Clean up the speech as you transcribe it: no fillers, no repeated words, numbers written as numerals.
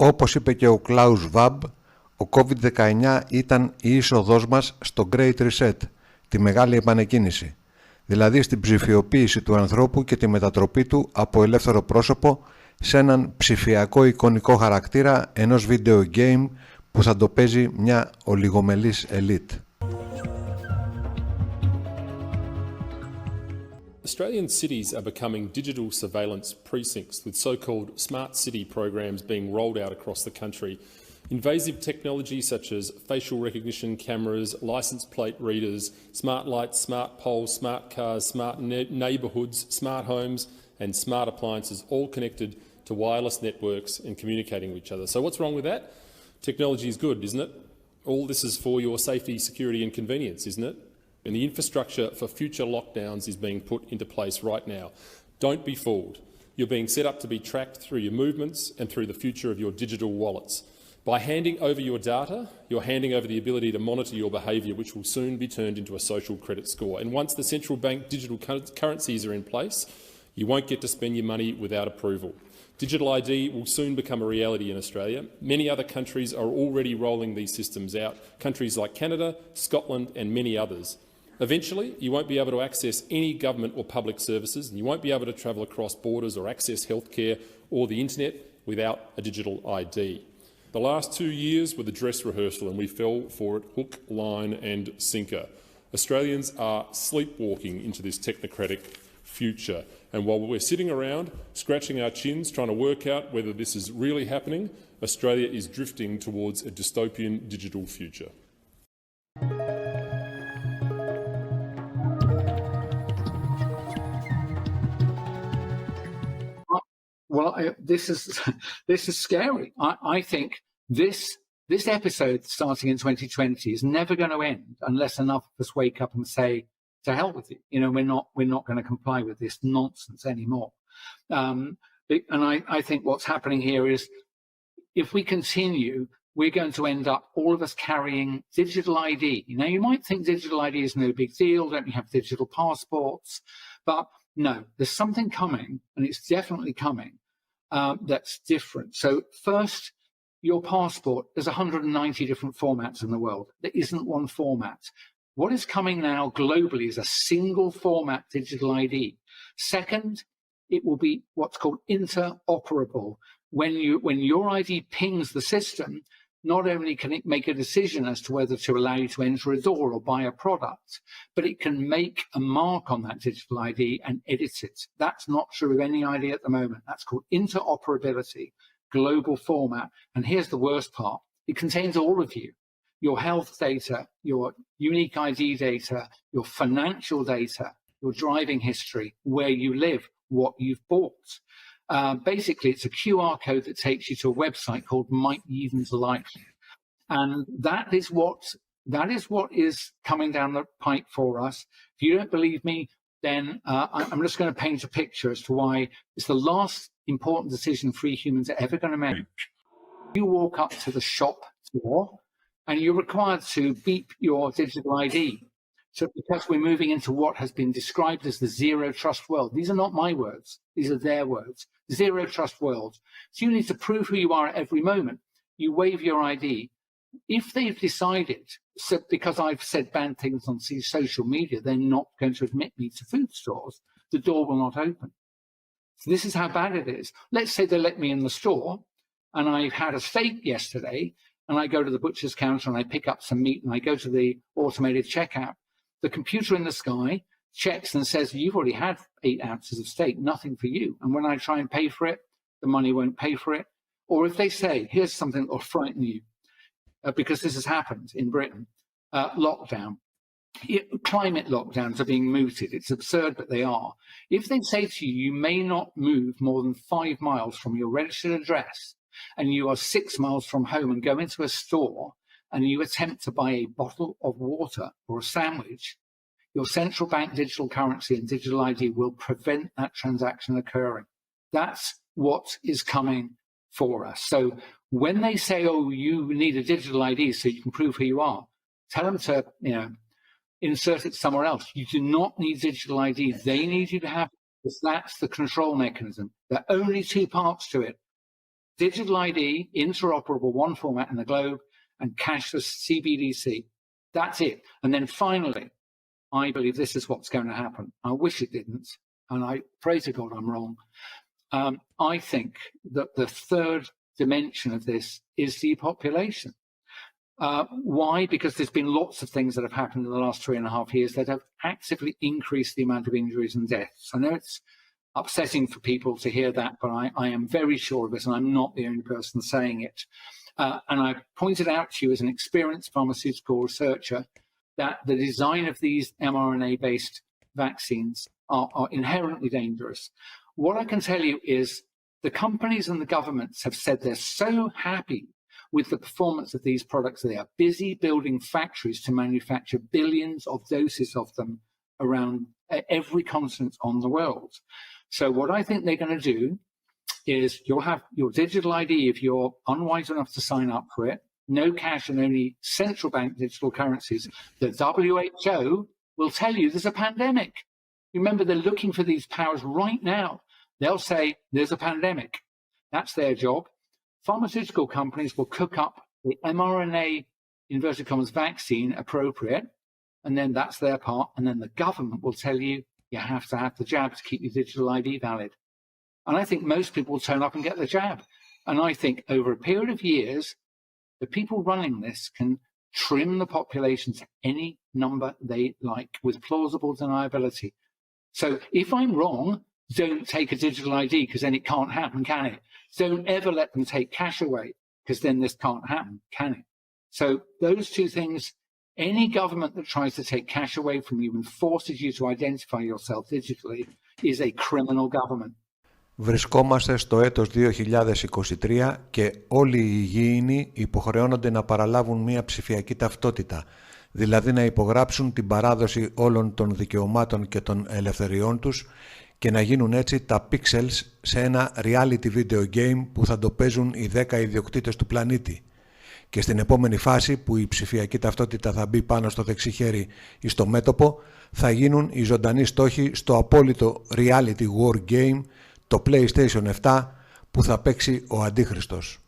Όπως είπε και ο Klaus Schwab, ο COVID-19 ήταν η είσοδός μας στο Great Reset, τη μεγάλη επανεκκίνηση, δηλαδή στην ψηφιοποίηση του ανθρώπου και τη μετατροπή του από ελεύθερο πρόσωπο σε έναν ψηφιακό εικονικό χαρακτήρα ενός video game που θα το παίζει μια ολιγομελής ελίτ. Australian cities are becoming digital surveillance precincts with so-called smart city programs being rolled out across the country. Invasive technology such as facial recognition cameras, license plate readers, smart lights, smart poles, smart cars, smart neighbourhoods, smart homes and smart appliances all connected to wireless networks and communicating with each other. So what's wrong with that? Technology is good, isn't it? All this is for your safety, security and convenience, isn't it? And the infrastructure for future lockdowns is being put into place right now. Don't be fooled. You're being set up to be tracked through your movements and through the future of your digital wallets. By handing over your data, you're handing over the ability to monitor your behaviour, which will soon be turned into a social credit score. And once the central bank digital currencies are in place, you won't get to spend your money without approval. Digital ID will soon become a reality in Australia. Many other countries are already rolling these systems out, countries like Canada, Scotland and many others. Eventually, you won't be able to access any government or public services, and you won't be able to travel across borders or access healthcare or the internet without a digital ID. The last 2 years were the dress rehearsal and we fell for it hook, line and sinker. Australians are sleepwalking into this technocratic future. And while we're sitting around scratching our chins trying to work out whether this is really happening, Australia is drifting towards a dystopian digital future. Well, this is scary. I think this episode starting in 2020 is never going to end unless enough of us wake up and say, to hell with you. You know, we're not going to comply with this nonsense anymore. And I think what's happening here is, if we continue, we're going to end up, all of us carrying digital ID. Now, you might think digital ID is no big deal. Don't we have digital passports? But no, there's something coming, and it's definitely coming, that's different. So first, your passport, there's 190 different formats in the world. There isn't one format. What is coming now globally is a single format digital ID. Second, it will be what's called interoperable. When your ID pings the system, not only can it make a decision as to whether to allow you to enter a door or buy a product, but it can make a mark on that digital ID and edit it. That's not true of any ID at the moment. That's called interoperability, global format. And here's the worst part. It contains all of you. Your health data, your unique ID data, your financial data, your driving history, where you live, what you've bought. Basically, it's a QR code that takes you to a website called Might Even's Life. And that is what is coming down the pipe for us. If you don't believe me, then I'm just going to paint a picture as to why it's the last important decision free humans are ever going to make. You walk up to the shop door, and you're required to beep your digital ID. So because we're moving into what has been described as the zero trust world. These are not my words. These are their words. Zero trust world. So you need to prove who you are at every moment. You wave your ID. If they've decided, so because I've said bad things on social media, they're not going to admit me to food stores, the door will not open. So this is how bad it is. Let's say they let me in the store, and I've had a steak yesterday, and I go to the butcher's counter and I pick up some meat and I go to the automated checkout. The computer in the sky checks and says, you've already had 8 ounces of steak, nothing for you. And when I try and pay for it, the money won't pay for it. Or if they say, here's something that will frighten you, because this has happened in Britain, lockdown. Climate lockdowns are being mooted. It's absurd, but they are. If they say to you, you may not move more than 5 miles from your registered address, and you are 6 miles from home and go into a store and you attempt to buy a bottle of water or a sandwich, your central bank digital currency and digital ID will prevent that transaction occurring. That's what is coming for us. So when they say, oh, you need a digital ID so you can prove who you are, tell them to, insert it somewhere else. You do not need digital ID. They need you to have, because that's the control mechanism. There are only 2 parts to it. digital ID, interoperable, one format in the globe, and cashless CBDC. That's it. And then finally, I believe this is what's going to happen. I wish it didn't, and I pray to God I'm wrong. I think that the third dimension of this is depopulation. Why? Because there's been lots of things that have happened in the last 3.5 years that have actively increased the amount of injuries and deaths. I know it's upsetting for people to hear that, but I am very sure of it, and I'm not the only person saying it. And I pointed out to you as an experienced pharmaceutical researcher that the design of these mRNA-based vaccines are inherently dangerous. What I can tell you is the companies and the governments have said they're so happy with the performance of these products. They are busy building factories to manufacture billions of doses of them around every continent on the world. So what I think they're going to do is you'll have your digital ID if you're unwise enough to sign up for it, no cash and only central bank digital currencies. The WHO will tell you there's a pandemic. Remember, they're looking for these powers right now. They'll say there's a pandemic. That's their job. Pharmaceutical companies will cook up the mRNA, inverted commas, vaccine appropriate, and then that's their part. And then the government will tell you you have to have the jab to keep your digital ID valid. And I think most people will turn up and get the jab. And I think over a period of years, the people running this can trim the population to any number they like with plausible deniability. So if I'm wrong, don't take a digital ID because then it can't happen, can it? Don't ever let them take cash away because then this can't happen, can it? So those two things, any government that tries to take cash away from you and forces you to identify yourself digitally is a criminal government. Βρισκόμαστε στο έτος 2023 και όλοι οι υγιεινοί υποχρεώνονται να παραλάβουν μία ψηφιακή ταυτότητα, δηλαδή να υπογράψουν την παράδοση όλων των δικαιωμάτων και των ελευθεριών τους και να γίνουν έτσι τα pixels σε ένα reality video game που θα το παίζουν οι 10 ιδιοκτήτες του πλανήτη. Και στην επόμενη φάση που η ψηφιακή ταυτότητα θα μπει πάνω στο δεξί χέρι ή στο μέτωπο, θα γίνουν οι ζωντανοί στόχοι στο απόλυτο reality war game, το PlayStation 7 που θα παίξει ο Αντίχριστος.